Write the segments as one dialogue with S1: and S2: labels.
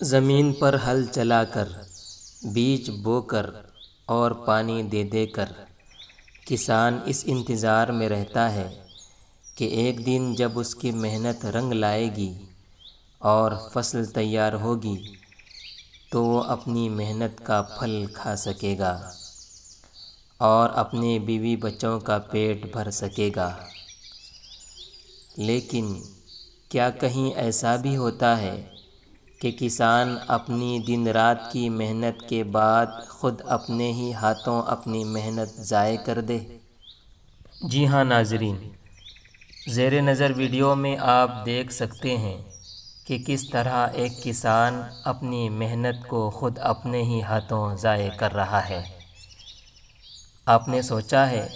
S1: ज़मीन पर हल चलाकर, बीज बोकर और पानी दे देकर किसान इस इंतज़ार में रहता है कि एक दिन जब उसकी मेहनत रंग लाएगी और फसल तैयार होगी तो वो अपनी मेहनत का फल खा सकेगा और अपने बीवी बच्चों का पेट भर सकेगा। लेकिन क्या कहीं ऐसा भी होता है कि किसान अपनी दिन रात की मेहनत के बाद ख़ुद अपने ही हाथों अपनी मेहनत ज़ाय कर दे? जी हाँ नाज़रीन, ज़ेरे नज़र वीडियो में आप देख सकते हैं कि किस तरह एक किसान अपनी मेहनत को ख़ुद अपने ही हाथों ज़ाय कर रहा है। आपने सोचा है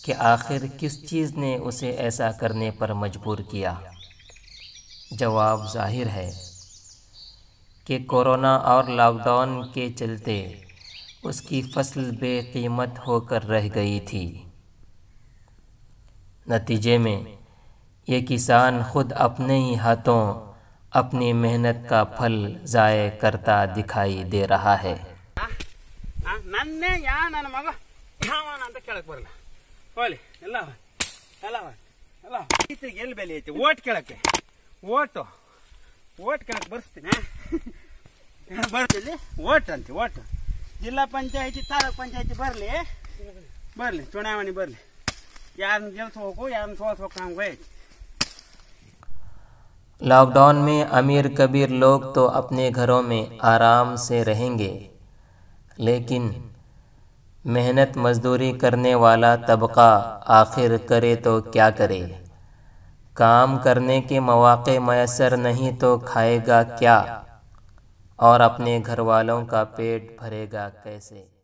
S1: कि आखिर किस चीज़ ने उसे ऐसा करने पर मजबूर किया? जवाब ज़ाहिर है कि कोरोना और लॉकडाउन के चलते उसकी फसल बेकीमत होकर रह गई थी। नतीजे में ये किसान ख़ुद अपने ही हाथों अपनी मेहनत का फल ज़ाय करता दिखाई दे रहा है।
S2: ಓಟ್ ಜಿಲ್ಲಾ ಪಂಚಾಯತಿ ತಾಲೂಕ್ ಪಂಚಾಯತಿ ಬರ್ಲಿ ಚುನಾವಣೆ ಬರ್ಲಿ ಯಾರನ್ನ ಗೆಲ್ಸ್ಬೇಕು ಯಾರನ್ನ ಸೋಲ್ಸ್ಬೇಕು ನಮ್ಗೆ।
S1: लॉकडाउन में अमीर कबीर लोग तो अपने घरों में आराम से रहेंगे, लेकिन मेहनत मजदूरी करने वाला तबका आखिर करे तो क्या करे? काम करने के मौके मैसर नहीं तो खाएगा क्या और अपने घर वालों का पेट भरेगा कैसे?